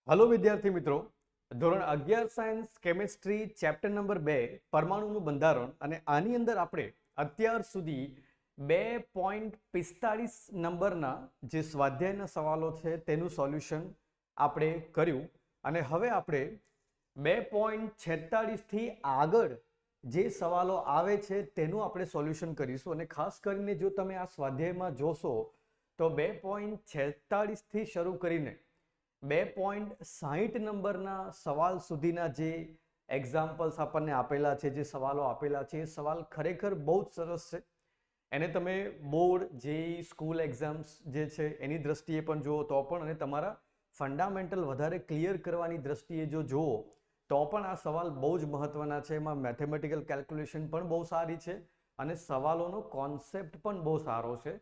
Hello વિદ્યાર્થી મિત્રો, ધોરણ 11 સાયન્સ કેમેસ્ટ્રી ચેપ્ટર નંબર 2 પરમાણુનું બંધારણ અને આની અંદર આપણે અત્યાર સુધી 2.45 નંબરના જે સ્વાધ્યાયના સવાલો છે તેનું સોલ્યુશન આપણે કર્યું અને હવે આપણે 2.46 થી આગળ જે સવાલો આવે છે તેનું આપણે સોલ્યુશન કરીશું અને ખાસ કરીને જો તમે આ સ્વાધ્યાયમાં જોશો તો 2.46 થી શરૂ કરીને 2.60 નંબરના સવાલ સુધીના જે એક્ઝામ્પલ્સ આપણને આપેલા છે, જે સવાલો આપેલા છે, એ સવાલ ખરેખર બહુ જ સરસ છે. એને તમે બોર્ડ જેઈ સ્કૂલ એક્ઝામ્સ જે છે એની દ્રષ્ટિએ પણ જુઓ તો પણ, અને તમારા ફંડામેન્ટલ વધારે ક્લિયર કરવાની દ્રષ્ટિએ જો જુઓ તો પણ આ સવાલ બહુ જ મહત્વના છે. એમાં મેથેમેટિકલ કેલ્ક્યુલેશન પણ બહુ સારી છે અને સવાલોનો કોન્સેપ્ટ પણ બહુ સારો છે.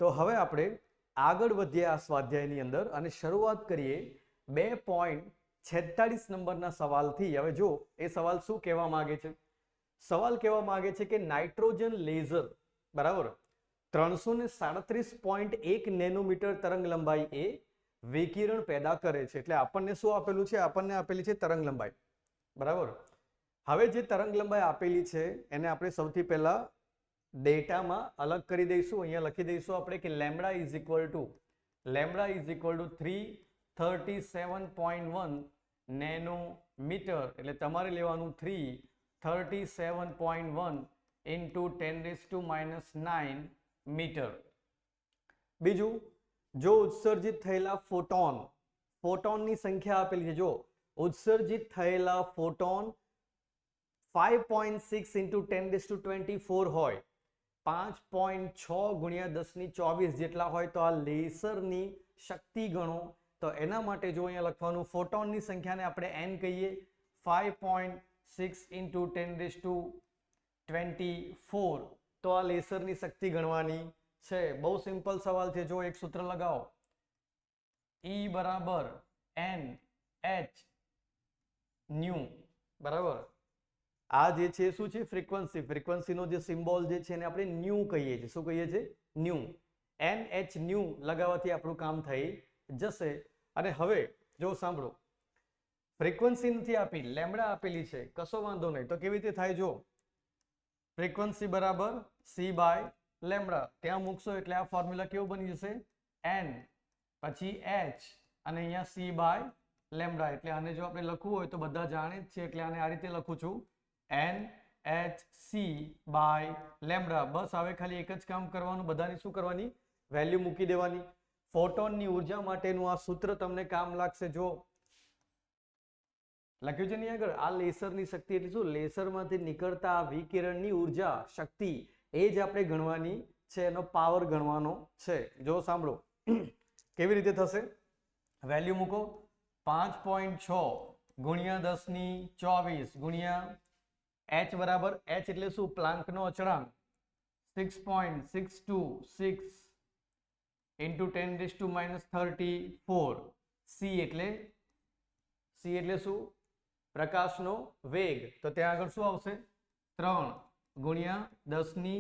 તો હવે આપણે આગળ વધીએ આ સ્વાધ્યાયની અંદર અને શરૂઆત કરીએ 2.46 નંબરના સવાલથી. હવે જો એ સવાલ શું કહેવા માંગે છે? સવાલ કહેવા માંગે છે કે નાઇટ્રોજન લેઝર બરાબર 337.1 નેનોમીટર તરંગ લંબાઈ એ વિકિરણ પેદા કરે છે. એટલે આપણને શું આપેલું છે? આપણને આપેલી છે તરંગ લંબાઈ બરાબર. હવે જે તરંગ લંબાઈ આપેલી છે એને આપણે સૌથી પહેલા ડેટામાં અલગ કરી દઈશું. અહીંયા લખી દઈશું આપણે કે lambda is equal to 337.1 nanometre. એટલે તમારે લેવાનું 337.1 ઇન્ટુ 10⁻⁹ મીટર. બીજું, જો ઉત્સર્જિત થયેલા ફોટોનની સંખ્યા આપેલી છે. જો ઉત્સર્જિત થયેલા ફોટોન 5.6 ઇન્ટુ 10⁻24 હોય, 5.6 ગુણ્યા 10⁻24 જેટલા હોય તો આ લેસરની શક્તિ ગણો. તો એના માટે જો અહીંયા લખવાનું ફોટોનની સંખ્યાને આપણે n કહીએ, 5.6 ઇન્ટુ 10⁻24 તો આ લેસરની શક્તિ ગણવાની છે. બહુ સિમ્પલ સવાલ છે. જો એક સૂત્ર લગાવો, E બરાબર NH ન્યુ બરાબર. આ જે છે શું છે? ફ્રીક્વન્સીનો જે સિમ્બોલ જે છે એને આપણે ન્યુ કહીએ છીએ. શું કહીએ છીએ? ન્યુ. NH ન્યુ લગાવવાથી આપણું કામ થઈ જશે. અને હવે જો સાંભળો, ફ્રીક્વન્સી નથી આપી, લેમ્બડા આપેલી છે, કશો વાંધો નહીં. તો કેવી રીતે થાય? જો ફ્રીક્વન્સી બરાબર C બાય લેમ્બડા ત્યાં મૂકશો એટલે આ ફોર્મ્યુલા કેવું બની જશે? N પછી H અને અહીંયા C બાય લેમ્બડા. એટલે આને જો આપણે લખવું હોય તો બધા જાણે જ છે એટલે આને આ રીતે લખું છું, NHC બાય લેમ્બડા. બસ હવે ખાલી એક જ કામ કરવાનું, બધાની શું કરવાની? વેલ્યુ મૂકી દેવાની. ફોટોનની ઉર્જા માટેનું આ સૂત્ર તમને કામ લાગશે. જો લખ્યું છે નહીં આગળ, આ લેસરની શક્તિ એટલે શું? લેસરમાંથી નીકળતા વિકિરણની ઉર્જા શક્તિ એ જ આપણે ગણવાની છે, એનો પાવર ગણવાનો છે. જો સાંભળો કેવી રીતે થશે? વેલ્યુ મૂકો, 5.6 ગુણ્યા 10⁻24 ગુણ્યા H બરાબર, H એટલે શું? પ્લાન્કનો અચળાંક, 6.626 ઇન્ટુ 10⁻34. C એટલે શું? પ્રકાશનો વેગ. તો ત્યાં આગળ શું આવશે? 3 ગુણ્યા 10⁸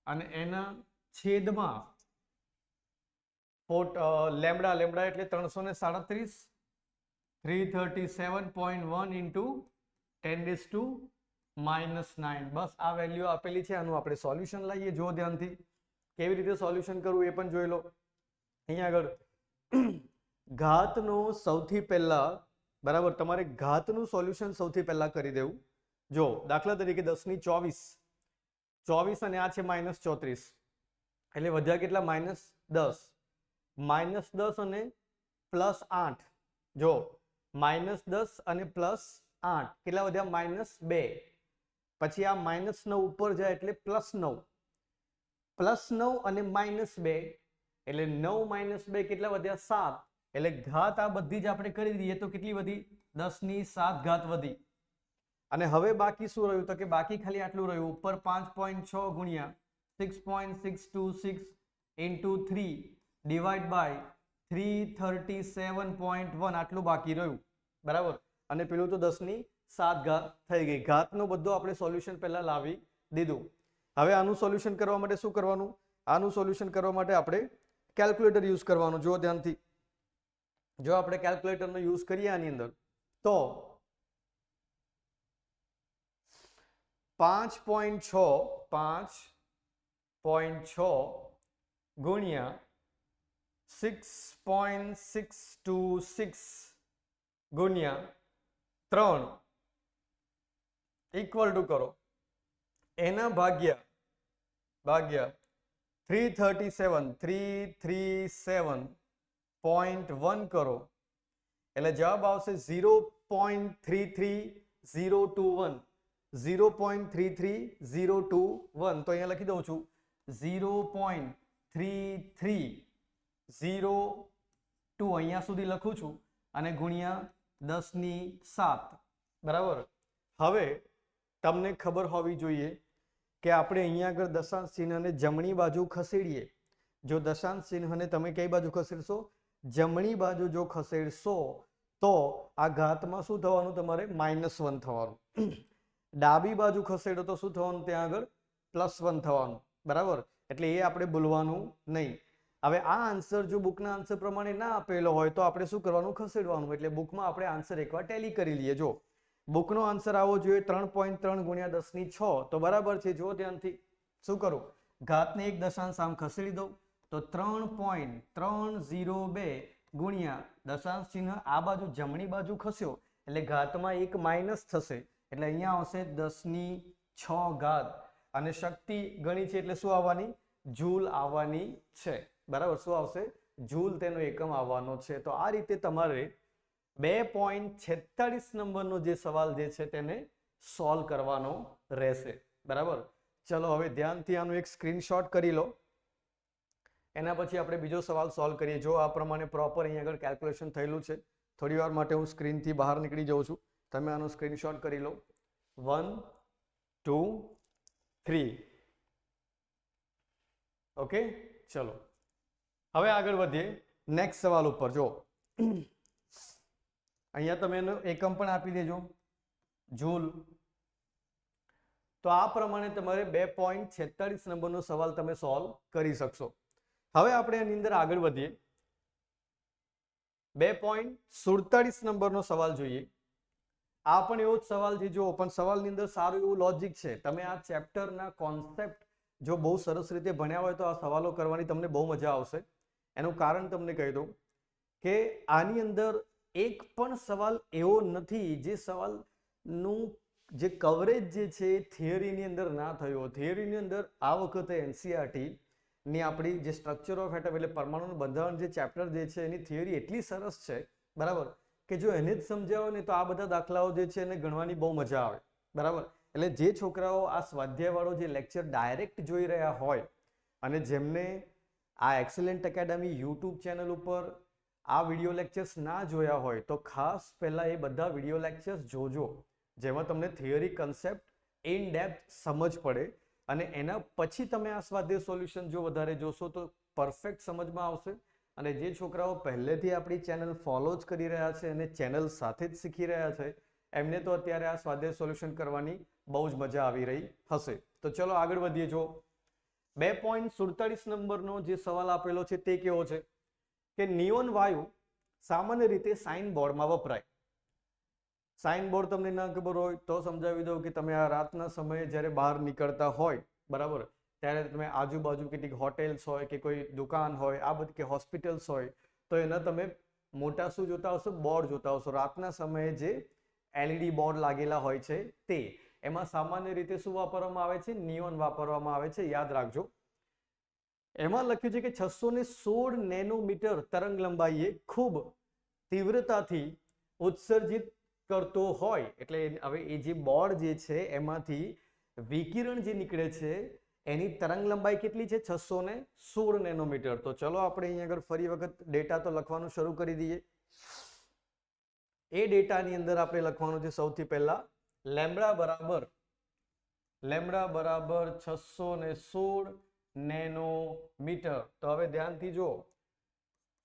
અને એના છેદમાં લેમ્બડા એટલે 337, 337.1 ઇન્ટુ 10⁻⁹. બસ આ વેલ્યુ આપેલી છે. આનું આપણે સોલ્યુશન લાવીએ. જો ધ્યાનથી કેવી રીતે સોલ્યુશન કરવું એ પણ જોઈ લો. અહીંયા આગળ ઘાતનો સૌથી પહેલા બરાબર તમારે ઘાતનું સોલ્યુશન સૌથી પહેલા કરી દેવું. જો દાખલા તરીકે 10⁻24 અને આ છે -34 એટલે વધ્યા કેટલા? -10. -10 અને +8. જો -10 અને +8 કેટલા વધ્યા? -2. પછી આ -9 ઉપર જાય એટલે +9. +9 અને -2 એટલે 9 - 2 કેટલા વધ્યા? 7. એટલે ઘાત આ બધી જ આપણે કરી દઈએ તો કેટલી વધી? 10⁷ ઘાત વધી. અને હવે બાકી શું રહ્યું? તો કે બાકી ખાલી આટલું રહ્યું. ઉપર 5.6 ગુણ્યા 6.626 ઇન્ટુ 3 ડિવાઈડ બાય 337.1 આટલું બાકી રહ્યું બરાબર. અને પેલું તો 10⁷ ઘાત થઈ ગઈ. ઘાતનો બધો આપણે સોલ્યુશન પહેલા લાવી દીધું. હવે આનું સોલ્યુશન કરવા માટે શું કરવાનું? આનું સોલ્યુશન કરવા માટે આપણે કેલ્ક્યુલેટર યુઝ કરવાનું. જો ધ્યાનથી જો આપણે કેલ્ક્યુલેટરનો યુઝ કરીએ આની અંદર તો 5.6 ગુણ્યા 6.626 ગુણ્યા 3 ઇક્વલ ટુ કરો એના ભાગ્યા 337.1 કરો એટલે જવાબ આવશે 0.33021 0.33021 તો અહીંયા લખી દઉં છું 0.3302 અહીંયા સુધી લખું છું અને ગુણ્યા 10⁷ બરાબર. હવે તમને ખબર હોવી જોઈએ કે આપણે અહીંયા આગળ દશાંશ ચિહ્નને જમણી બાજુ ખસેડીએ. જો દશાંશ ચિહ્નને તમે કઈ બાજુ ખસેડશો? જમણી બાજુ જો ખસેડશો તો આ ઘાતમાં શું થવાનું? તમારે -1 થવાનું. ડાબી બાજુ ખસેડો તો શું થવાનું? ત્યાં આગળ +1 થવાનું. બરાબર, એટલે એ આપણે ભૂલવાનું નહીં. હવે આ આન્સર જો બુકના આન્સર પ્રમાણે ના આપેલો હોય તો આપણે શું કરવાનું? ખસેડવાનું. એટલે બુકમાં આપણે આન્સર એકવાર ટેલી કરી લઈએ. જો બુકનો આન્સર આવો જોઈએ 3.3 ગુણ્યા 10⁶ તો બરાબર છે. જો ધ્યાનથી શું કરું? ઘાતને એક દશાંશ આમ ખસેડી દઉં તો 3.302 ગુણ્યા દશાંશ ચિહ્ન આ બાજુ જમણી બાજુ ખસ્યો એટલે ઘાતમાં એક માઇનસ થશે એટલે અહીંયા આવશે 10⁶ અને શક્તિ ગણી છે એટલે શું આવવાની? જૂલ આવવાની છે. બરાબર, શું આવશે? જૂલ તેનો એકમ આવવાનો છે. તો આ રીતે તમારે 2.46 નંબરનો જે સવાલ જે છે તેને સોલ્વ કરવાનો રહેશે. બરાબર, ચલો હવે ધ્યાનથી આનું એક સ્ક્રીનશોટ કરી લો. એના પછી આપણે બીજો સવાલ સોલ્વ કરીએ. જો આ પ્રમાણે પ્રોપર અહીં આગળ કેલ્ક્યુલેશન થયેલું છે. થોડી વાર માટે હું સ્ક્રીનથી બહાર નીકળી જાઉં છું. તમે આનો સ્ક્રીનશોટ કરી લો. 1 2 3 ઓકે, ચલો હવે આગળ વધીએ નેક્સ્ટ સવાલ ઉપર. જો અહીંયા તમે એનો એકમ પણ આપી દેજો, જૂલ. તો આ પ્રમાણે તમારે 2.46 નંબરનો સવાલ તમે સોલ્વ કરી શકશો. હવે આપણે એની અંદર આગળ વધીએ. 2.47 નંબરનો સવાલ જોઈએ. આ પણ એવો જ સવાલ છે. જો પણ સવાલની અંદર સારું એવું લોજિક છે. તમે આ ચેપ્ટરના કોન્સેપ્ટ જો બહુ સરસ રીતે ભણ્યા હોય તો આ સવાલો કરવાની તમને બહુ મજા આવશે. એનું કારણ તમને કહી દઉં કે આની અંદર એક પણ સવાલ એવો નથી જે સવાલનું જે કવરેજ જે છે એ થિયરીની અંદર ના થયો. થિયરીની અંદર આ વખતે એનસીઈઆરટી ની આપણી જે સ્ટ્રક્ચર ઓફ એટમ એટલે પરમાણુનું બંધારણ જે ચેપ્ટર જે છે એની થિયરી એટલી સરસ છે, બરાબર, કે જો એને જ સમજાવો ને તો આ બધા દાખલાઓ જે છે એને ગણવાની બહુ મજા આવે. બરાબર, એટલે જે છોકરાઓ આ સ્વાધ્યાયવાળો જે લેક્ચર ડાયરેક્ટ જોઈ રહ્યા હોય અને જેમને આ એક્સેલન્ટ એકેડમી યુટ્યુબ ચેનલ ઉપર આ વિડીયો લેક્ચર્સ ના જોયા હોય તો ખાસ પહેલાં એ બધા વિડીયો લેક્ચર્સ જોજો, જેમાં તમને થિયરી કન્સેપ્ટ ઇન ડેપ્થ સમજ પડે અને એના પછી તમે આ સ્વાધ્યાય સોલ્યુશન જો વધારે જોશો તો પરફેક્ટ સમજમાં આવશે. અને જે છોકરાઓ પહેલેથી આપણી ચેનલ ફોલો જ કરી રહ્યા છે અને ચેનલ સાથે જ શીખી રહ્યા છે એમને તો અત્યારે આ સ્વાધ્યાય સોલ્યુશન કરવાની બહુ જ મજા આવી રહી હશે. તો ચલો આગળ વધીએ. જો 2.47 નંબરનો જે સવાલ આપેલો છે તે કેવો છે કે નિયોન વાયુ સામાન્ય રીતે સાઇન બોર્ડમાં વપરાય. સાઇન બોર્ડ તમને ના ખબર હોય તો સમજાવી દઉં કે તમે આ રાતના સમયે જ્યારે બહાર નીકળતા હોય, બરાબર, ત્યારે તમે આજુબાજુ કેટલીક હોટેલ્સ હોય કે કોઈ દુકાન હોય આ બધી કે હોસ્પિટલ્સ હોય તો એના તમે મોટા શું જોતા હશો? બોર્ડ જોતા હશો. રાતના સમયે જે એલઈડી બોર્ડ લાગેલા હોય છે તે એમાં સામાન્ય રીતે શું વાપરવામાં આવે છે? નિયોન વાપરવામાં આવે છે. યાદ રાખજો. એમાં લખ્યું છે કે 616 નેનોમીટર તરંગ લંબાઈએ ખૂબ તીવ્રતાથી ઉત્સર્જિત કરતો હોય એટલે હવે એ જે બોર્ડ જે છે એમાંથી વિકિરણ જે નીકળે છે એની તરંગ લંબાઈ કેટલી છે? 616 નેનોમીટર. તો ચલો આપણે અહીંયા આગળ ફરી વખત ડેટા તો લખવાનું શરૂ કરી દઈએ. એ ડેટાની અંદર આપણે લખવાનું છે સૌથી પહેલા લેમ્બડા બરાબર 616 નેનોમીટર. તો હવે ધ્યાનથી જો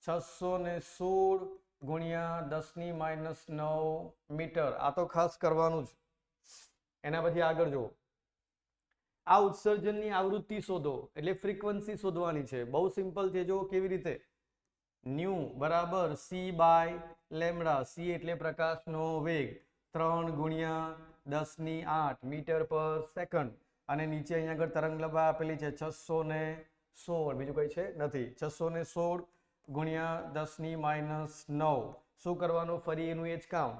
616 ગુણ્યા 10⁻9 મીટર. આ તો ખાસ કરવાનું જ. એના પછી આગળ જો આ ઉત્સર્જનની આવૃત્તિ શોધો એટલે ફ્રીક્વન્સી શોધવાની છે. બહુ સિમ્પલ છે. જો કેવી રીતે ન્યુ બરાબર સી બાય લેમડા. સી એટલે પ્રકાશનો વેગ 3 ગુણ્યા 10⁸ મીટર પર સેકન્ડ. અને નીચે અહીંયા આગળ તરંગલંબાઈ આપેલી છે 616, બીજું કઈ છે નથી. 616 ગુણ્યા 10⁻⁹ શું કરવાનું? ફરી એનું એ જ કામ.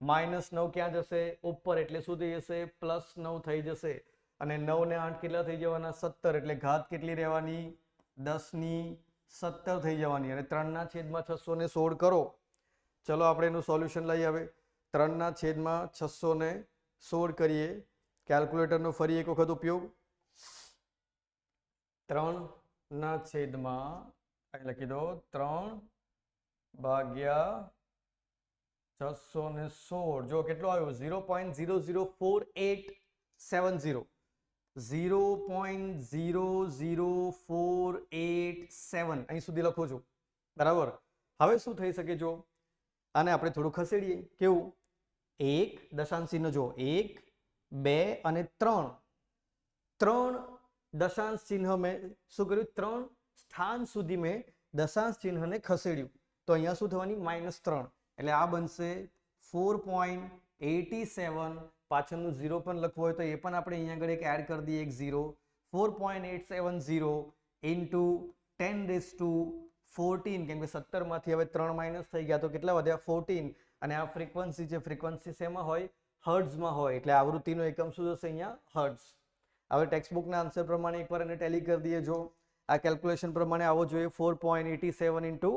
-9 ક્યાં જશે? ઉપર, એટલે શું થઈ જશે? +9 થઈ જશે. અને 9 ને 8 કેટલા થઈ જવાના? 17. એટલે ઘાત કેટલી રહેવાની? 10⁻17 થઈ જવાની. અને 3/616 કરો. ચલો આપણે એનું સોલ્યુશન લઈ આવે. 3/616 કરીએ. કેલ્ક્યુલેટરનો ફરી એક વખત ઉપયોગ. 3/, અહીં લખી દો 3/616. જો કેટલો આવ્યો? 0.004870. 0.00487 અહીં સુધી લખું છું, બરાબર. હવે શું થઈ શકે? જો આને આપણે થોડું ખસેડીએ. કેવું? 1 દશાંશ ચિહ્ન જો 1, 2 અને 3. 3 દશાંશ ચિહ્ન મેં શું કર્યું? 3 સ્થાન સુધી મેં દશાંશ ચિહ્નને ખસેડ્યું. તો અહીંયા શું થવાની? -3. એટલે આ બનશે 4.87. પાછળનું 0 પણ લખવું હોય તો એ પણ આપણે અહીંયા આગળ એક એડ કરી દઈએ, એક 0. 4.870 ઇન્ટુ 10⁻14. કેમ કે 17 માંથી હવે 3 માઇનસ થઈ ગયા તો કેટલા વધ્યા? 14. અને આ ફ્રીક્વન્સી છે. ફ્રીક્વન્સી શેમાં હોય? હર્ટ્ઝમાં હોય. એટલે આવૃત્તિનો એકમ શું થશે અહીંયા? હર્ટ્ઝ. હવે ટેક્સ્ટબુકના આન્સર પ્રમાણે એકવાર એને ટેલી કરી દઈએ. જો આ કેલ્ક્યુલેશન પ્રમાણે આવો જોઈએ. 4.87 ઇન્ટુ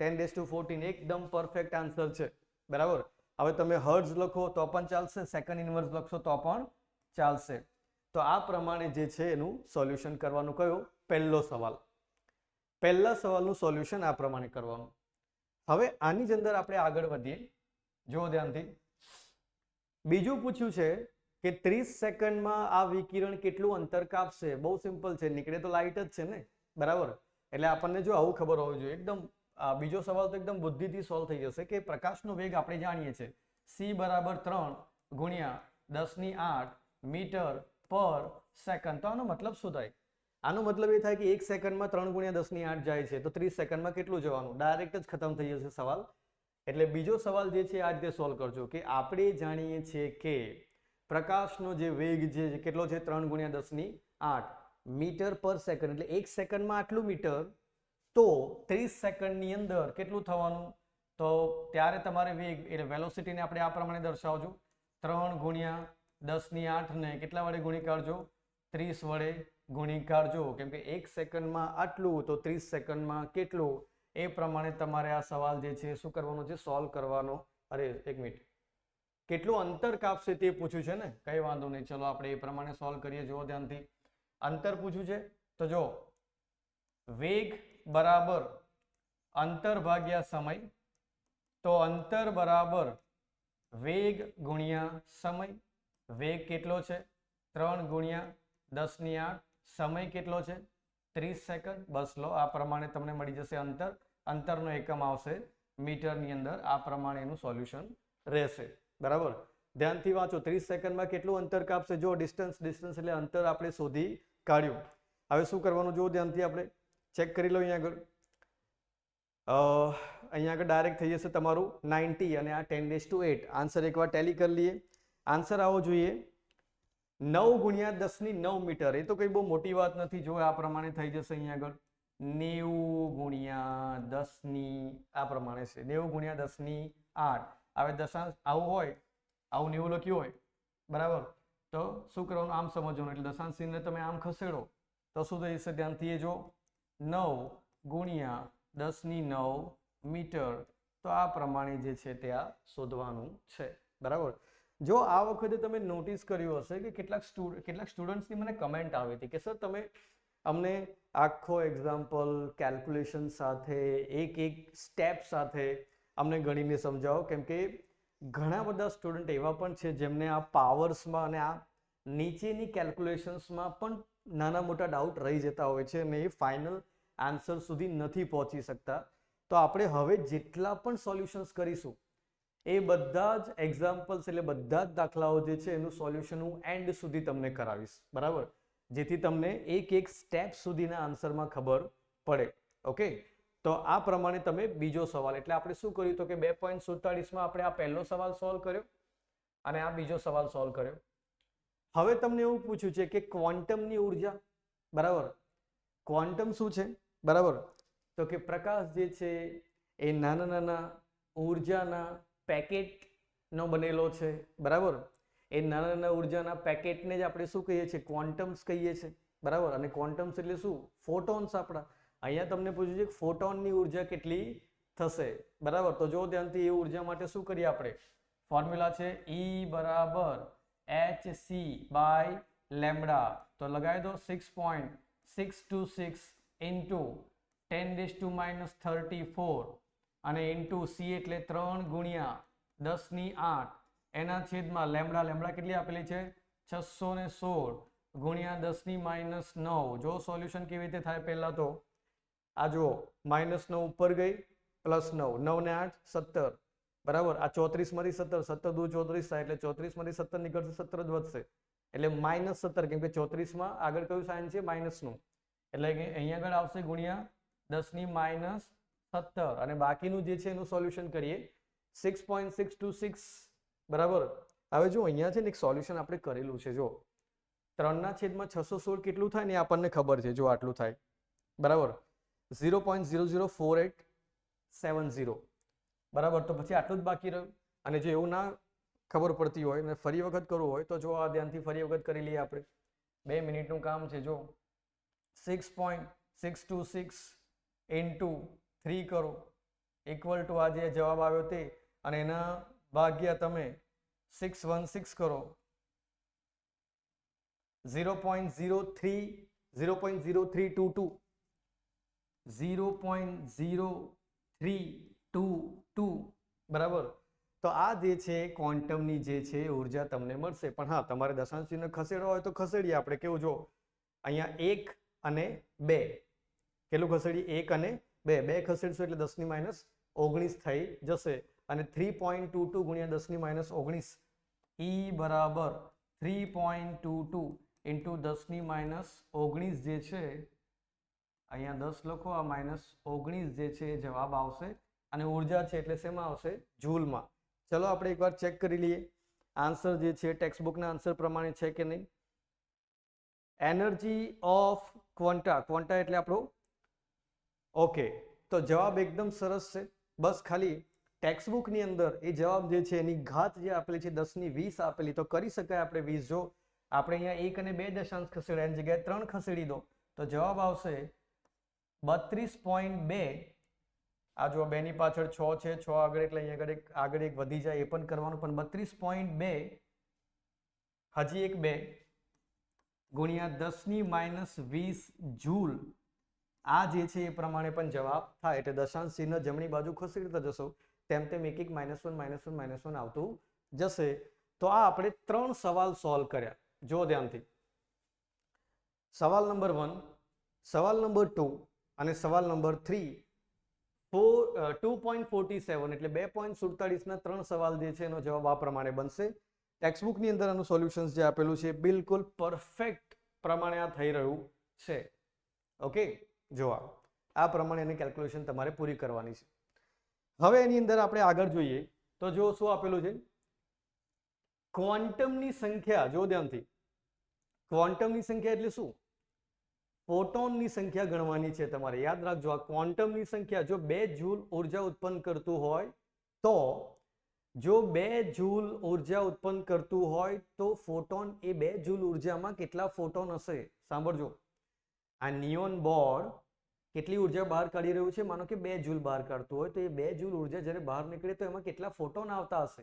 10⁻14 એકદમ પરફેક્ટ આન્સર છે, બરાબર. હવે તમે હર્ટ્ઝ લખો તો પણ ચાલશે, સેકન્ડ ઇન્વર્સ લખશો તો પણ ચાલશે. તો આ પ્રમાણે જે છે એનું સોલ્યુશન કરવાનું. કયો? પહેલો સવાલ. પહેલા સવાલનું સોલ્યુશન આ પ્રમાણે કરવાનું. હવે આની જ અંદર આપણે આગળ વધીએ. જુઓ ધ્યાનથી. બીજું પૂછ્યું છે કે 30 સેકન્ડમાં આ વિકિરણ કેટલું અંતર કાપશે? બહુ સિમ્પલ છે, નીકળે તો લાઇટ જ છે ને, બરાબર. એટલે આપણને જો આવું ખબર હોવી જોઈએ. એકદમ બીજો સવાલ તો એકદમ બુદ્ધિથી સોલ્વ થઈ જશે કે પ્રકાશનો વેગ આપણે જાણીએ છીએ c બરાબર 3 ગુણ્યા 10⁸ મીટર પર સેકન્ડ. તો આનો મતલબ શું થાય? આનો મતલબ એ થાય કે 1 સેકન્ડમાં 3 ગુણ્યા 10⁸ જાય છે તો 30 સેકન્ડમાં કેટલું જવાનું? ડાયરેક્ટ જ ખતમ થઈ જશે સવાલ. એટલે બીજો સવાલ જે છે આ રીતે સોલ્વ કરજો કે આપણે જાણીએ છીએ કે પ્રકાશનો જે વેગ છે કેટલો છે? 3 ગુણ્યા 10⁸ મીટર પર સેકન્ડ. એટલે 1 સેકન્ડમાં આટલું મીટર. તો 30 સેકન્ડની અંદર કેટલું થવાનું? તો ત્યારે તમારે વેગ એટલે વેલોસિટીને આપણે આ પ્રમાણે દર્શાવજો. 3 ગુણ્યા 10⁸ ને કેટલા વડે ગુણી કાઢજો? 30 વડે ગુણી કાઢજો. કેમ કે 1 સેકન્ડમાં આટલું તો 30 સેકન્ડમાં કેટલું? એ પ્રમાણે તમારે આ સવાલ જે છે શું કરવાનો છે? સોલ્વ કરવાનો. અરે એક મિનિટ, કેટલું અંતર કાપશે તે પૂછ્યું છે ને? કઈ વાંધો નહીં, ચલો આપણે એ પ્રમાણે સોલ્વ કરીએ. જુઓ ધ્યાનથી. અંતર પૂછ્યું છે તો જો વેગ બરાબર અંતર ભાગ્યા સમય. તો અંતર બરાબર વેગ ગુણ્યા સમય. વેગ કેટલો છે? 3 ગુણ્યા 10⁸. સમય કેટલો છે? 30 સેકન્ડ. બસ લો, આ પ્રમાણે તમને મળી જશે અંતર. અંતરનો એકમ આવશે મીટરની અંદર. આ પ્રમાણે એનું સોલ્યુશન રહેશે, બરાબર. ધ્યાનથી વાંચો. 30 સેકન્ડમાં કેટલું અંતર કાપશે? જો ડિસ્ટન્સ એટલે અંતર આપણે શોધી કાઢ્યું. હવે શું કરવાનું? જો ધ્યાનથી આપણે ચેક કરી લો. અહીંયા આગળ ડાયરેક્ટ થઈ જશે તમારું 90 અને આ 10⁸. આન્સર એકવાર ટેલી કરી લઈએ. આન્સર આવો જોઈએ 9 ગુણ્યા 10⁹ મીટર. એ તો કઈ બહુ મોટી વાત નથી. જો આ પ્રમાણે થઈ જશે. અહીંયા આગળ 90 ગુણ્યા 10 આ પ્રમાણે છે. 90 ગુણ્યા 10⁸. હવે દશાંશ આવું હોય, આવું 90 લખ્યું હોય, બરાબર. તો શું કરવાનું? આમ સમજવાનું. એટલે દશાંશ ચિહ્નને તમે આમ ખસેડો તો શું થઈ જશે? ધ્યાનથી જો 9 ગુણ્યા 10⁹ મીટર. તો આ પ્રમાણે જે છે તે આ શોધવાનું છે, બરાબર. જો આ વખતે તમે નોટિસ કર્યું હશે કે કેટલાક સ્ટુડન્ટ્સની મને કમેન્ટ આવી હતી કે સર તમે અમને આખો એક્ઝામ્પલ કેલ્ક્યુલેશન સાથે એક સ્ટેપ સાથે અમને ગણીને સમજાવો. કેમ કે ઘણા બધા સ્ટુડન્ટ એવા પણ છે જેમને આ પાવર્સમાં અને આ નીચેની કેલ્ક્યુલેશન્સમાં પણ નાના મોટા ડાઉટ રહી જતા હોય છે અને એ ફાઇનલ આન્સર સુધી નથી પહોંચી શકતા. તો આપણે હવે જેટલા પણ સોલ્યુશન્સ કરીશું એ બધા જ એક્ઝામ્પલ્સ એટલે બધા જ દાખલાઓ જે છે એનું સોલ્યુશન હું એન્ડ સુધી તમને કરાવીશ, બરાબર. જેથી તમને એક સ્ટેપ સુધીના આન્સરમાં ખબર પડે. ઓકે, તો આ પ્રમાણે તમે બીજો સવાલ, એટલે આપણે શું કર્યું તો કે 2.47 માં આપણે આ પહેલો સવાલ સોલ્વ કર્યો અને આ બીજો સવાલ સોલ્વ કર્યો. હવે તમને એવું પૂછ્યું છે કે ક્વોન્ટમની ઉર્જા, બરાબર, ક્વોન્ટમ શું છે, બરાબર, તો કે પ્રકાશ જે છે એ નાના નાના ઉર્જાના પેકેટનો બનેલો છે, બરાબર. એ નાના નાના ઉર્જાના પેકેટને જ આપણે શું કહીએ છીએ, ક્વોન્ટમ્સ કહીએ છીએ, બરાબર. અને ક્વોન્ટમ્સ એટલે શું, ફોટોન્સ આપણા. અહીંયા તમને પૂછ્યું છે કે ફોટોનની ઉર્જા કેટલી થશે, બરાબર. તો જો ધ્યાનથી એ ઉર્જા માટે શું કરીએ આપણે, ફોર્મ્યુલા છે E બરાબર hc/λ. તો લગાવી દો 6.626 ઇન્ટુ 10⁻34 અને ઇન્ટુ c એટલે 3 ગુણ્યા 10⁸ એના છેદમાં લેમડા, લેમડા કેટલી આપેલી છે 616 ગુણ્યા 10⁻9. જો સોલ્યુશન કેવી રીતે થાય, પહેલા તો આ જુઓ -9 ઉપર ગઈ +9, 9 ને 8 17, બરાબર. આ 34 માંથી 17, 17 દુ 34 થાય એટલે 34 માંથી 17 નીકળશે, 17 જ વધશે એટલે -17, કેમ કે 34 માં આગળ કયું સાઇન છે, માઇનસનું, એટલે કે અહીંયા આગળ આવશે ગુણ્યા 10⁻17 અને બાકીનું જે છે એનું સોલ્યુશન કરીએ 6.626, બરાબર. હવે જો અહીંયા છે ને એક સોલ્યુશન આપણે કરેલું છે, જો 3/616 કેટલું થાય ને આપણને ખબર છે, જો આટલું થાય, બરાબર, 0.00487, બરાબર. તો પછી આટલું જ બાકી રહ્યું. અને જો એવું ના ખબર પડતી હોય ને ફરી વખત કરવું હોય તો જો આ ધ્યાનથી ફરી વખત કરી લઈએ આપણે, 2 મિનિટનું કામ છે. જો 6.626 ઇન્ટુ 3 કરો ઇક્વલ ટુ આ જે જવાબ આવ્યો તે, અને એના ભાગ્યા તમે 616 કરો, 0.0322, 0.0322, બરાબર. તો આ જે છે ક્વોન્ટમની જે છે ઉર્જા તમને મળશે. પણ હા, તમારે દશાંશ ચિહ્ન ખસેડવા હોય તો ખસેડીએ આપણે. કેવું, જો અહીંયા 1 અને 2, કેટલું ખસેડીએ, 1 અને 2, 2 ખસેડશું એટલે 10⁻19 થઈ જશે. અને 3.22 ગુણ્યા 10⁻19, E બરાબર 3.22 ઇન્ટુ 10⁻19 જે છે, અહીંયા 10 લખો, આ -19 જે છે એ જવાબ આવશે. અને ઉર્જા છે એટલે શેમાં આવશે, જૂલમાં. ચલો આપણે એકવાર ચેક કરી લઈએ આન્સર જે છે ટેક્સ્ટબુકના આન્સર પ્રમાણે છે કે નહીં. એનર્જી ઓફ ક્વોન્ટા, ક્વોન્ટા એટલે આપણો, ઓકે. તો જવાબ એકદમ સરસ છે. બસ ખાલી ટેક્સ્ટબુકની અંદર એ જવાબ જે છે એની ઘાત જે આપેલી છે 10⁻20 આપેલી, તો કરી શકાય આપણે 20. જો આપણે અહીંયા 1 અને 2 દશાંશ ખસેડ્યા એની જગ્યાએ 3 ખસેડી દો તો જવાબ આવશે 32.2. આ જો 2 ની પાછળ 6 છે, 6 આગળ એટલે અહીંયા આગળ એક વધી જાય, એ પણ કરવાનું. પણ 32.2 હજી એક 2 ગુણ્યા 10⁻20 જૂલ, આ જે છે એ પ્રમાણે પણ જવાબ થાય. એટલે દશાંશ ચિહ્ન જમણી બાજુ ખસેડતા જશો તેમ તેમ એક -1 આવતું જશે. તો આ આપણે 3 સવાલ સોલ્વ કર્યા. જો ધ્યાનથી, સવાલ નંબર 1, સવાલ નંબર 2 અને સવાલ નંબર 3, 2.47 એટલે 2.47 ના 3 સવાલ જે છે એનો જવાબ આ પ્રમાણે બનશે. ટેક્સ્ટબુકની અંદર આનું સોલ્યુશન જે આપેલું છે બિલકુલ પરફેક્ટ પ્રમાણે આ થઈ રહ્યું છે. ઓકે, જોવા આ પ્રમાણે એની કેલ્ક્યુલેશન તમારે પૂરી કરવાની છે. હવે એની અંદર આપણે આગળ જોઈએ તો જો શું આપેલું છે, ક્વોન્ટમની સંખ્યા. જો ધ્યાનથી, ક્વોન્ટમની સંખ્યા એટલે શું, ફોટોનની સંખ્યા ગણવાની છે તમારે. યાદ રાખજો, આ ક્વોન્ટમની સંખ્યા જો 2 જૂલ ઉર્જા ઉત્પન્ન કરતું હોય તો, જો 2 જૂલ ઉર્જા ઉત્પન્ન કરતું હોય તો ફોટોન એ 2 જૂલ ઉર્જામાં કેટલા ફોટોન હશે. સાંભળજો, આ નિયોન બોર્ડ કેટલી ઉર્જા બહાર કાઢી રહ્યું છે, માનો કે 2 જૂલ બહાર કાઢતું હોય તો એ 2 જૂલ ઉર્જા જ્યારે બહાર નીકળે તો એમાં કેટલા ફોટોન આવતા હશે.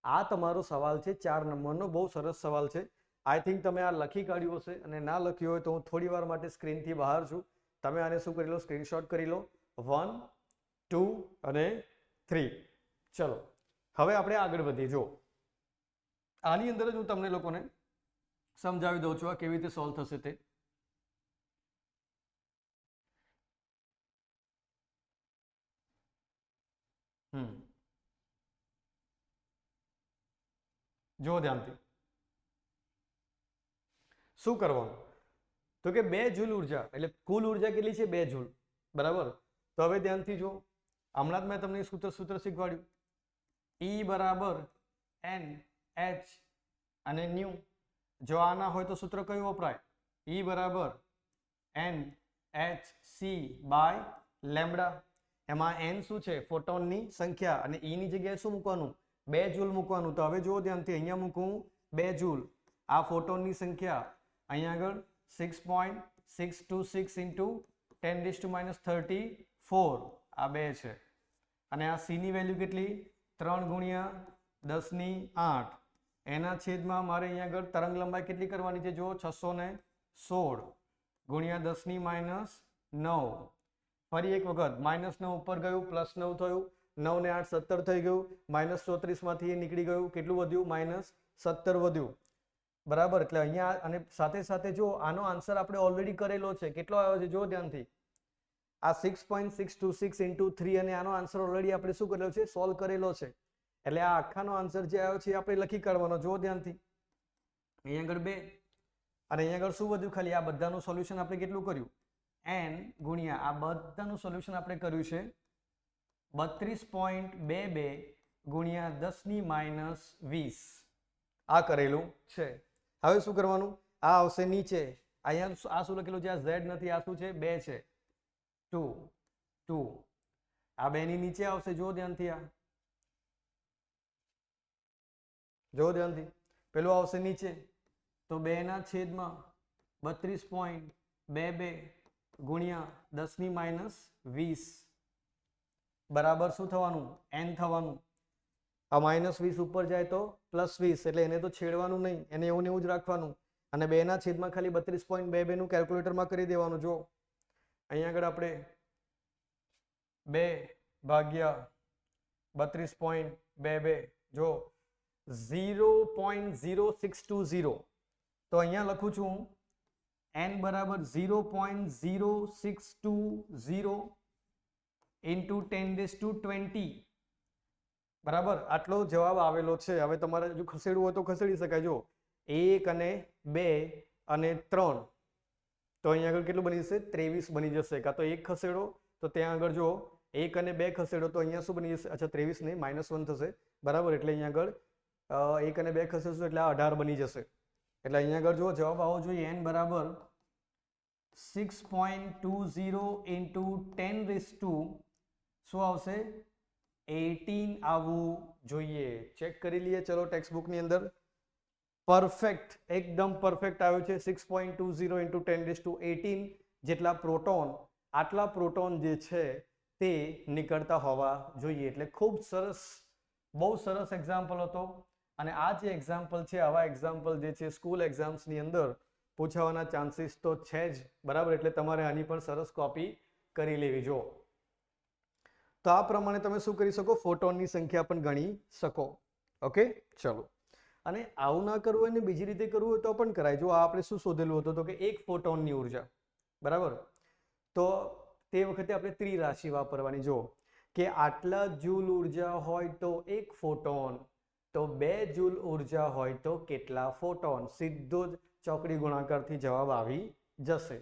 આ તમારો સવાલ છે 4 નંબરનો. બહુ સરસ સવાલ છે. આઈ થિંક તમે આ લખી કાઢ્યું હશે, અને ના લખ્યું હોય તો હું થોડી વાર માટે સ્ક્રીનથી બહાર છું. તમે આને શું કરી લો, સ્ક્રીનશોટ કરી લો. 1, 2 અને 3. ચલો હવે આપણે આગળ વધીએ. જો આની અંદર જ હું તમને લોકોને સમજાવી દઉં છું આ કેવી રીતે સોલ્વ થશે તે. જો ધ્યાનથી શું કરવાનું, તો કે 2 જૂલ ઉર્જા એટલે કુલ ઉર્જા કેટલી છે, 2 જૂલ, બરાબર. તો હવે ધ્યાનથી જો, હમણાં જ મેં તમને સૂત્ર શીખવાડ્યું, E બરાબર એન એચ અને ન્યુ. જો આ ના હોય તો સૂત્ર કયું વપરાય? E બરાબર n h c by lambda. એમાં એન શું છે? ફોટોનની સંખ્યા, અને E ની જગ્યાએ શું મૂકવાનું? 2 જૂલ મૂકવાનું. તો હવે જુઓ ધ્યાનથી, અહીંયા મૂકું 2 જૂલ. આ ફોટોનની સંખ્યા અહીંયા આગળ 6.626 ઇન્ટુ 10⁻34 આ 2 છે. અને આ સી ની વેલ્યુ કેટલી? 3 ગુણ્યા 10⁸. એના છેદમાં મારે અહીંયા આગળ તરંગ લંબાઈ કેટલી કરવાની છે? જો 616 ગુણ્યા 10⁻9. ફરી એક વખત -9 ઉપર ગયું, +9 થયું, 9 ને 8 17 થઈ ગયું, -34 માંથી એ નીકળી ગયું, કેટલું વધ્યું? -17 વધ્યું. બરાબર. એટલે અહીંયા અને સાથે સાથે જો આનો આન્સર આપણે ઓલરેડી કરેલો છે. કેટલો આવ્યો છે? જો ધ્યાનથી, આ 6.626 ઇન્ટુ 3 અને આનો આન્સર ઓલરેડી આપણે શું કરેલો છે? સોલ્વ કરેલો છે. એટલે આ આખાનો આન્સર જે આવ્યો છે એ આપણે લખી કાઢવાનો. જો ધ્યાનથી, અહીંયા આગળ 2 અને અહીંયા આગળ શું વધ્યું? ખાલી આ બધાનું સોલ્યુશન આપણે કેટલું કર્યું? n ગુણ્યા આ બધાનું સોલ્યુશન આપણે કર્યું છે 32.22 ગુણ્યા 10⁻20 આ કરેલું છે. હવે શું કરવાનું? આ આવશે નીચે. અહીંયા આ શું લખેલું છે? આ z નથી, આ શું છે? 2 છે. 2 આ 2 ની નીચે આવશે. જો ધ્યાનથી, આ જો ધ્યાનથી, પેલું આવશે નીચે. તો 2 ના છેદમાં 32.22 ગુણ્યા 10⁻20 બરાબર શું થવાનું? n થવાનું. આ -20 ઉપર જાય તો +20, એટલે એને તો છેડવાનું નહીં, એને એવું ને એવું જ રાખવાનું. અને 2 ના છેદમાં ખાલી 32.22 નું કેલ્ક્યુલેટરમાં કરી દેવાનું. જો અહીંયા આગળ આપણે 2 ભાગ્યા 32.22 જો 0.0620. તો અહીંયા લખું છું n બરાબર 0.0620 ઇન્ટુ 10⁻20. બરાબર, આટલો જવાબ આવેલો છે. હવે તમારે જો ખસેડવું હોય તો ખસેડી શકાય. જો 1 અને 2 અને 3, તો અહીંયા આગળ કેટલું બની જશે? 23 બની જશે. કાં તો 1 ખસેડો તો ત્યાં આગળ જો 1 અને 2 ખસેડો તો અહીંયા શું બની જશે? અચ્છા 23 નહીં, -1 થશે. બરાબર, એટલે અહીંયા આગળ 1 અને 2 ખસેડશો એટલે આ 18 બની જશે. એટલે અહીંયા આગળ જો જવાબ આવવો જોઈએ n બરાબર 6.20 ઇન્ટુ 10⁻, શું આવશે? 18 આવવું જોઈએ. ચેક કરી લઈએ. ચલો ટેક્સ્ટ બુકની અંદર પરફેક્ટ, એકદમ પરફેક્ટ આવ્યું છે. 6.20 ઇન્ટુ 10⁻18 જેટલા પ્રોટોન, આટલા પ્રોટોન જે છે તે નીકળતા હોવા જોઈએ. એટલે ખૂબ સરસ, બહુ સરસ એક્ઝામ્પલ હતો. અને આ જે એક્ઝામ્પલ છે, આવા એક્ઝામ્પલ જે છે સ્કૂલ એક્ઝામ્સની અંદર પૂછાવાના ચાન્સીસ તો છે જ. બરાબર, એટલે તમારે આની પણ સરસ કોપી કરી લેવી. જો તો આ પ્રમાણે તમે શું કરી શકો? ફોટોનની સંખ્યા પણ ગણી શકો. ઓકે, ચલો. અને આવું ના કરવું હોય ને બીજી રીતે કરવું હોય તો પણ કરાય. જો આ આપણે શું શોધેલું હતું? તો કે 1 ફોટોનની ઉર્જા. બરાબર, તો તે વખતે આપણે ત્રિરાશિ વાપરવાની. જો કે આટલા જૂલ ઉર્જા હોય તો 1 ફોટોન, તો 2 જૂલ ઉર્જા હોય તો કેટલા ફોટોન? સીધો જ ચોકડી ગુણાકારથી જવાબ આવી જશે.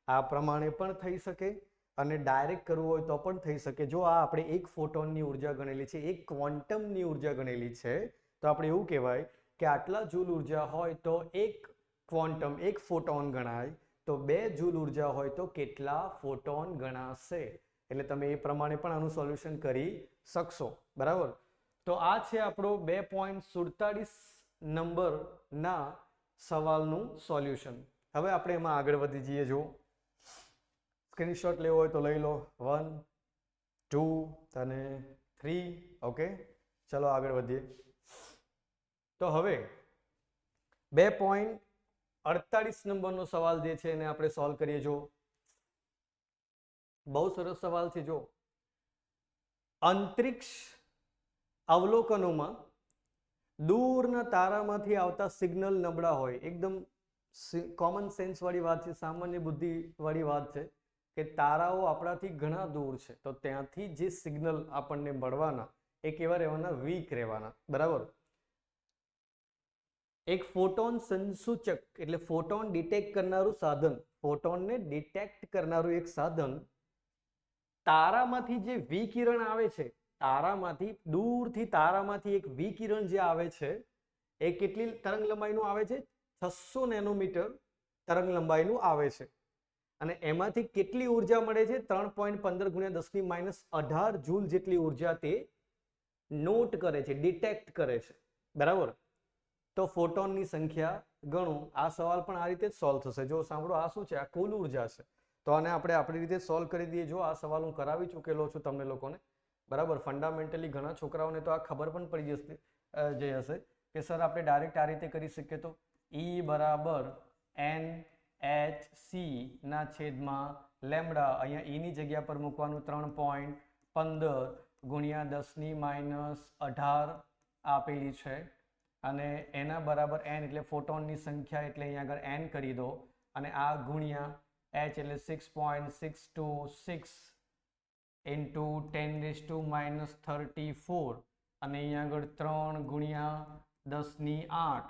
આ પ્રમાણે પણ થઈ શકે અને ડાયરેક્ટ કરવું હોય તો પણ થઈ શકે. જો આ આપણે 1 ફોટોનની ઉર્જા ગણેલી છે, 1 ક્વોન્ટમની ઉર્જા ગણેલી છે, તો આપણે એવું કહેવાય કે આટલા જૂલ ઉર્જા હોય તો 1 ક્વોન્ટમ, 1 ફોટોન ગણાય. તો 2 જૂલ ઉર્જા હોય તો કેટલા ફોટોન ગણાશે? એટલે તમે એ પ્રમાણે પણ આનું સોલ્યુશન કરી શકશો. બરાબર, તો આ છે આપણો 2.47 નંબરના સવાલનું સોલ્યુશન. હવે આપણે એમાં આગળ વધી જઈએ. જો સ્ક્રીનશોટ લેવો હોય તો લઈ લો. 1 2 અને 3. ઓકે, ચલો આગળ વધીએ. તો હવે 2.48 નંબરનો સવાલ જે છે એને આપણે સોલ્વ કરીએ. જો બહુ સરસ સવાલ છે. જો અંતરિક્ષ અવલોકનોમાં દૂરના તારામાંથી આવતા સિગ્નલ નબળા હોય. એકદમ કોમન સેન્સ વાળી વાત છે, સામાન્ય બુદ્ધિ વાળી વાત છે કે તારાઓ આપણાથી ઘણા દૂર છે, તો ત્યાંથી જે સિગ્નલ આપણને મળવાના એ કેવા રહેવાના? વીક રહેવાના. બરાબર, એક ફોટોન સંસૂચક એટલે ફોટોન ડિટેક્ટ કરનારું સાધન, ફોટોનને ડિટેક્ટ કરનારું એક સાધન તારામાંથી જે વિકિરણ આવે છે, તારામાંથી દૂરથી તારામાંથી એક વિકિરણ જે આવે છે એ કેટલી તરંગ લંબાઈનું આવે છે? 600 નેનોમીટર તરંગ લંબાઈનું આવે છે. અને એમાંથી કેટલી ઉર્જા મળે છે? 3.15 × 10⁻18 જૂલ જેટલી ઉર્જા તે નોટ કરે છે, ડિટેક્ટ કરે છે. બરાબર? તો ફોટોનની સંખ્યા ગણો. આ સવાલ પણ આ રીતે જ સોલ્વ થશે. જો સાંભળો, આ શું છે? આ કુલ ઉર્જા છે. તો આને આપણે આપણી રીતે સોલ્વ કરી દઈએ. જો આ સવાલ હું કરાવી ચૂકેલો છું તમને લોકોને. બરાબર? ફંડામેન્ટલી ઘણા છોકરાઓને તો આ ખબર પણ પડી જે હશે કે સર આપણે ડાયરેક્ટ આ રીતે કરી શકીએ. તો E બરાબર NHC ના છેદમાં લેમ્બડા, અહીંયા E ની જગ્યા પર મૂકવાનું 3.15 × 10⁻18 આપેલી છે. અને એના બરાબર n એટલે ફોટોનની સંખ્યા, એટલે અહીંયા આગળ n કરી દો. અને આ ગુણ્યા h એટલે 6.626 into 10⁻34 અને અહીંયા આગળ 3 × 10⁸.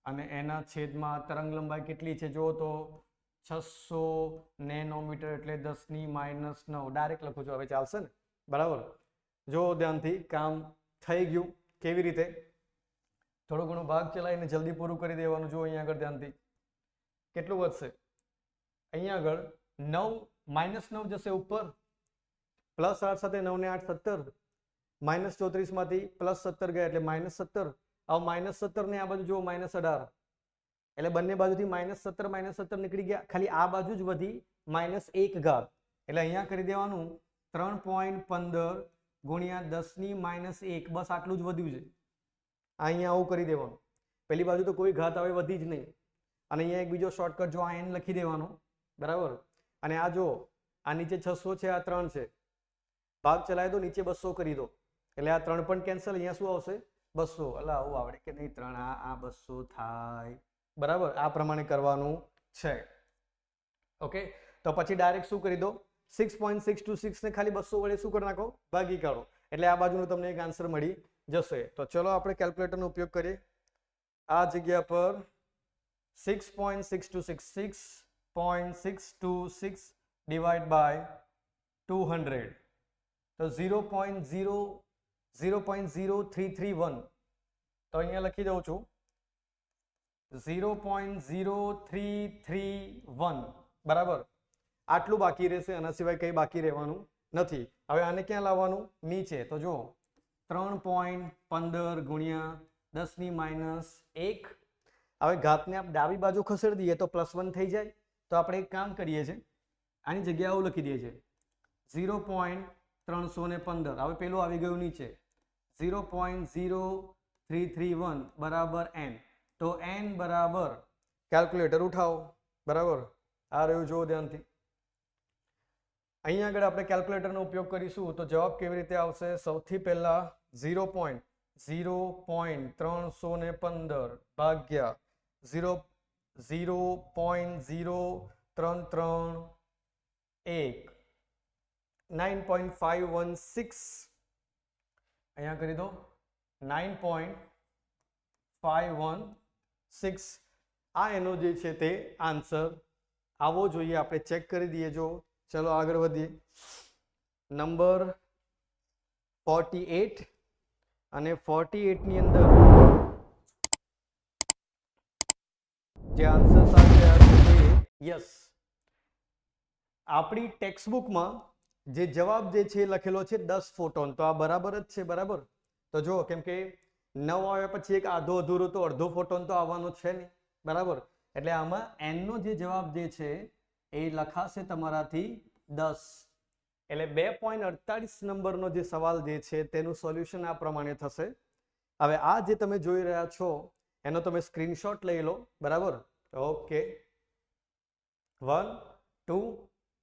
અને એના છેદમાં તરંગ લંબાઈ કેટલી છે જો તો 600 નેનોમીટર એટલે 10⁻9. ડાયરેક્ટ લખું છું, હવે ચાલશે ને? બરાબર? જો ધ્યાનથી કામ થઈ ગયું. કેવી રીતે? થોડું ઘણું ભાગ ચલાવીને જલ્દી પૂરું કરી દેવાનું. જો અહીંયા આગળ ધ્યાનથી કેટલું વધશે? અહીંયા આગળ 9 -9 જશે ઉપર, +8 સાથે 9 ને 8 17, -34 માંથી +17 ગયા એટલે -17. હવે -17 ને આ બાજુ જુઓ -18, એટલે બંને બાજુથી -17 -17 નીકળી ગયા. ખાલી આ બાજુ જ વધી -1 ઘાત, એટલે અહીંયા કરી દેવાનું 3.15 × 10⁻1. બસ આટલું જ વધ્યું છે. અહીંયા આવું કરી દેવાનું. પેલી બાજુ તો કોઈ ઘાત હવે વધી જ નહીં. અને અહીંયા એક બીજો શોર્ટકટ, જો આ n લખી દેવાનો. બરાબર? અને આ જો આ નીચે 600 છે, આ 3 છે, ભાગ ચલાવી દો, નીચે 200 કરી દો, એટલે આ 3 પણ કેન્સલ. અહીંયા શું આવશે? 200. એટલે આવું આવડે કે નહીં? 3 આ 200 થાય. બરાબર? આ પ્રમાણે કરવાનું છે. ઓકે, તો પછી ડાયરેક્ટ શું કરી દો? 6.626 ને ખાલી 200 વડે શું કરી નાખો? ભાગી કાઢો, એટલે આ બાજુનો તમને એક આન્સર મળી જશે. તો ચલો આપણે કેલ્ક્યુલેટરનો ઉપયોગ કરીએ. આ જગ્યા પર 6.626 ડિવાઈડ બાય 200, તો 0.0331. તો અહીંયા લખી દઉં છું 0.0331. બરાબર? આટલું બાકી રહેશે, આના સિવાય કંઈ બાકી રહેવાનું નથી. હવે આને ક્યાં લાવવાનું? નીચે. તો જો 3.15 × 10⁻1. હવે ઘાતને આપણે ડાબી બાજુ ખસેડી દઈએ તો +1 થઈ જાય. તો આપણે એક કામ કરીએ છીએ, આની જગ્યાએ આવું લખી દઈએ છીએ 0.315. હવે પેલું આવી ગયું નીચે 0.0331 બરાબર n. તો n બરાબર, કેલ્ક્યુલેટર ઉઠાવો. બરાબર? આ રહ્યું, જુઓ ધ્યાનથી. અહીંયા આગળ આપણે કેલ્ક્યુલેટરનો ઉપયોગ કરીશું. તો જવાબ કેવી રીતે આવશે? સૌથી પહેલા 0.315 ભાગ્યા 0.0331 9.516. અહીંયા કરી દો 9.516. આ એનો જે છે તે આન્સર આવવો જોઈએ. આપણે ચેક કરી દઈએ. જો ચલો આગળ વધીએ. નંબર 48 અને 48 ની અંદર જે આન્સર્સ આવ્યા છે યસ, આપણી ટેક્સ્ટબુકમાં જે જવાબ જે છે લખેલો છે 10 ફોટોન. તો આ બરાબર જ છે. બરાબર? તો જો કેમ કે 9 આવ્યા પછી એક આધો અધૂરો તો અડધો ફોટોન તો આવવાનો છે નહીં. બરાબર? એટલે આમાં n નો જે જવાબ જે છે એ લખાશે તમારાથી 10. એટલે 2.48 નંબરનો જે સવાલ જે છે તેનું સોલ્યુશન આ પ્રમાણે થશે. હવે આ જે તમે જોઈ રહ્યા છો એનો તમે સ્ક્રીનશોટ લઈ લો. બરાબર? Okay, 1 2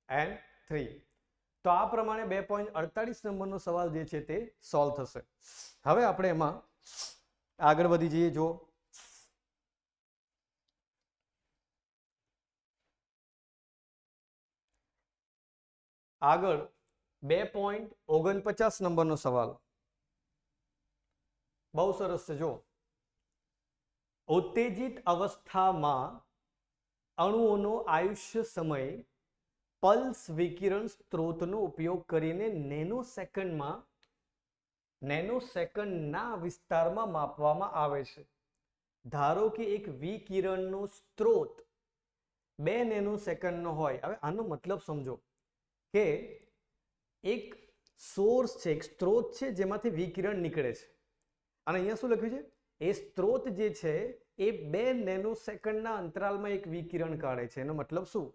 and 3. તો આ પ્રમાણે 2.48 નંબરનો સવાલ જે છે તે સોલ્વ થશે. હવે આપણે એમાં આગળ વધી જઈએ. જો આગળ 2.49 નંબરનો સવાલ બહુ સરસ છે. જો ઉત્તેજિત અવસ્થામાં અણુઓનો આયુષ્ય સમય પલ્સ વિકિરણ સ્ત્રોતનો ઉપયોગ કરીને નેનોસેકન્ડના વિસ્તારમાં માપવામાં આવે છે. ધારો કે એક વિકિરણનો સ્ત્રોત 2 નેનોસેકન્ડનો હોય. હવે આનો મતલબ સમજો કે એક સોર્સ છે, એક સ્ત્રોત છે જેમાંથી વિકિરણ નીકળે છે, અને અહીંયા શું લખ્યું છે? એ સ્ત્રોત જે છે એ 2 નેનોસેકન્ડના અંતરાલમાં એક વિકિરણ કાઢે છે. એનો મતલબ શું?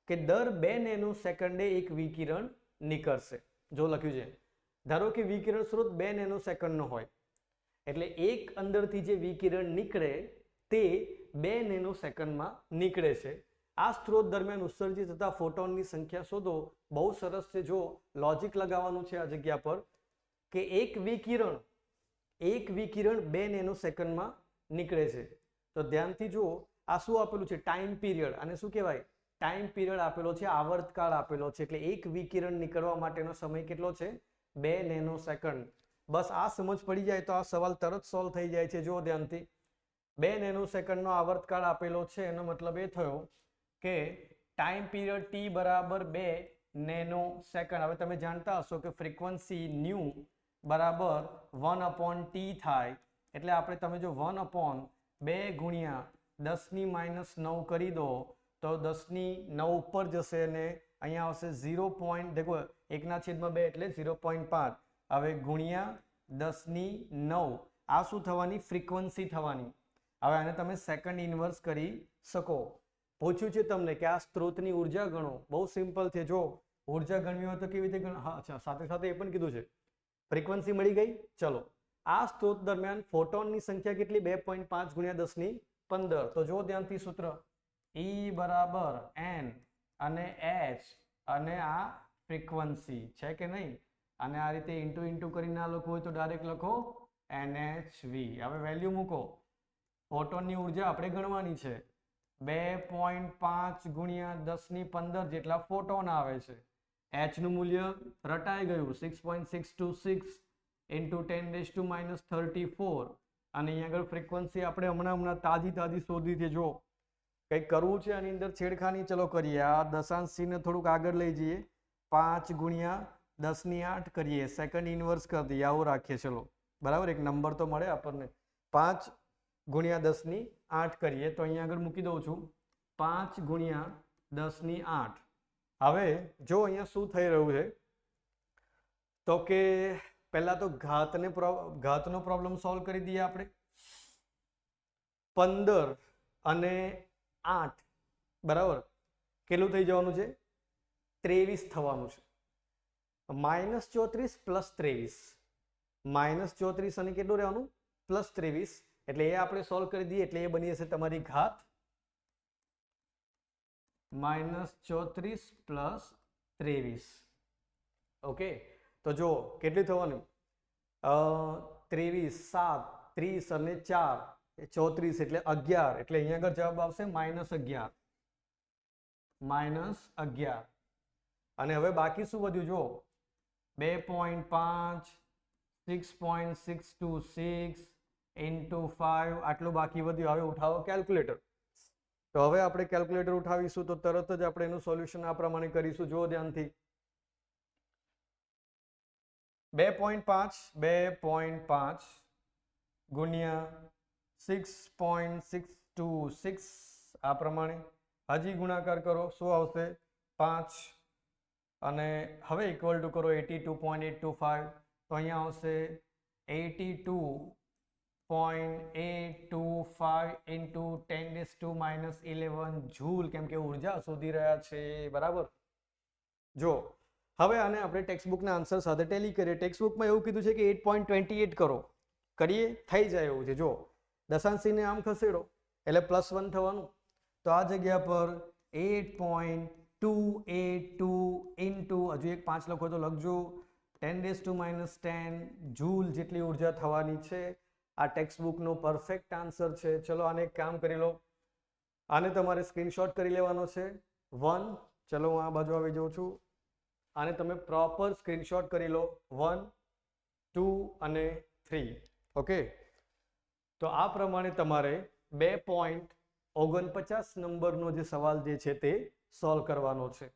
કે દર 2 નેનોસેકન્ડે એક વિકિરણ નીકળશે. જો લખ્યું છે, ધારો કે વિકિરણ સ્ત્રોત 2 નેનોસેકન્ડનો હોય, એટલે એક અંદરથી જે વિકિરણ નીકળે તે 2 નેનોસેકન્ડમાં નીકળે છે. આ સ્ત્રોત દરમિયાન ઉત્સર્જિત થતા ફોટોનની સંખ્યા શોધો. બહુ સરસ છે. જો લોજિક લગાવવાનું છે આ જગ્યા પર કે એક વિકિરણ 2 નેનોસેકન્ડમાં નીકળે છે. તો ધ્યાનથી જુઓ, આ શું આપેલું છે? Time period. અને શું કહેવાય? ટાઈમ પીરિયડ આપેલો છે, આવર્તકાળ આપેલો છે. એટલે એક વિકિરણ નીકળવા માટેનો સમય કેટલો છે? 2 નેનોસેકન્ડ. બસ આ સમજ પડી જાય તો આ સવાલ તરત સોલ્વ થઈ જાય છે. જુઓ ધ્યાનથી, 2 નેનોસેકન્ડનો આવર્તકાળ આપેલો છે. એનો મતલબ એ થયો કે ટાઈમ પીરિયડ t બરાબર 2 નેનોસેકન્ડ. હવે તમે જાણતા હશો કે ફ્રીક્વન્સી ન્યુ બરાબર 1/t થાય. એટલે આપણે તમે જો 1/2 ગુણ્યા 10⁻9 કરી દો તો 10⁹ ઉપર જશે અને અહીંયા આવશે 0. દેખો 1/2 એટલે 0.5. હવે ગુણ્યા 10⁹. આ શું થવાની? ફ્રીક્વન્સી થવાની. હવે આને તમે સેકન્ડ ઇન્વર્સ કરી શકો. પૂછ્યું છે તમને કે આ સ્ત્રોતની ઉર્જા ગણો. બહુ સિમ્પલ છે. જો ઉર્જા ગણવી હોય તો કેવી રીતે ગણ? હા, અચ્છા, સાથે સાથે એ પણ કીધું છે. ફ્રીક્વન્સી મળી ગઈ. ચલો, આ સ્ત્રોત દરમિયાન ફોટોનની સંખ્યા કેટલી? 2.5 ગુણ્યા 10⁻15. તો જો ધ્યાનથી સૂત્ર E બરાબર n અને h અને આ ફ્રીક્વન્સી છે કે નહીં, અને આ રીતે ઇન્ટુ કરીને ના લખવું હોય તો ડાયરેક્ટ લખો nhv. હવે વેલ્યુ મૂકો. ફોટોનની ઉર્જા આપણે ગણવાની છે. 2.5 ગુણ્યા 10⁻15 જેટલા ફોટોન આવે છે. h નું મૂલ્ય રટાઈ ગયું, 6.626 ઇન્ટુ 10⁻34. અને અહીંયા આગળ ફ્રીક્વન્સી આપણે હમણાં તાજી શોધી છે. જો કંઈક કરવું છે આની અંદર છેડખાની, ચલો કરીએ. આ દશાંશ ચિહ્ન થોડુંક આગળ લઈ જઈએ. 5 ગુણ્યા 10⁸ કરીએ, સેકન્ડ ઇન્વર્સ કરી દઈએ. આવું રાખીએ. ચલો બરાબર, એક નંબર તો મળે આપણને. 5 ગુણ્યા 10⁸ કરીએ તો અહીંયા આગળ મૂકી દઉં છું 5 ગુણ્યા 10⁸. હવે જો અહીંયા શું થઈ રહ્યું છે તો કે પહેલા તો ઘાતનો પ્રોબ્લેમ સોલ્વ કરી દઈએ આપણે. 15 અને 8 બરાબર કેટલું થઈ જવાનું છે? 23 થવાનું છે. -34 + 23, -34 અને કેટલું રહેવાનું? +23. એટલે એ આપણે સોલ્વ કરી દઈએ એટલે એ બની જશે તમારી ઘાત -34 + 23. ઓકે, તો જો કેટલી થવાનું? 23, 7, 30 અને 4 એ 34 એટલે 11. એટલે અહીંયા આગળ જવાબ આવશે -11. અને હવે બાકી શું વધ્યું? જો 2.5, 6.626 ઇન્ટુ 5 આટલું બાકી વધ્યું. હવે ઉઠાવો કેલ્ક્યુલેટર. તો હવે આપણે કેલ્ક્યુલેટર ઉઠાવીશું તો તરત જ આપણે એનું સોલ્યુશન આ પ્રમાણે કરીશું. જુઓ ધ્યાનથી, 2.5 ગુણ્યા 6.626 આ પ્રમાણે હજી ગુણાકાર કરો. શું આવશે? 5. અને હવે ઇક્વલ ટુ કરો 82.825. તો અહીંયા આવશે 82.825 ઇન્ટુ 10⁻11 જૂલ, કેમ કે ઉર્જા શોધી રહ્યા છે. બરાબર. જો હવે આને આપણે ટેક્સ્ટબુકના આન્સર સાથે ટેલી કરીએ. ટેક્સ્ટબુકમાં એવું કીધું છે કે 8.28 કરો. કરીએ, થઈ જાય એવું છે. જો દશાંશીને આમ ખસેડો એટલે +1 થવાનું. તો આ જગ્યા પર 8.282 ઇન્ટુ હજુ એક 5 લખો તો લખજો 10⁻10 જૂલ જેટલી ઉર્જા થવાની છે. આ ટેક્સ્ટબુકનો પરફેક્ટ આન્સર છે. ચલો આને એક કામ કરી લો, આને તમારે સ્ક્રીનશોટ કરી લેવાનો છે. 1, ચલો હું આ બાજુ આવી જાઉં છું. આને તમે પ્રોપર સ્ક્રીનશોટ કરી લો. 1, 2 અને 3. ઓકે, તો આ પ્રમાણે તમારે 2.49 નંબરનો જે સવાલ જે છે તે સોલ્વ કરવાનો છે.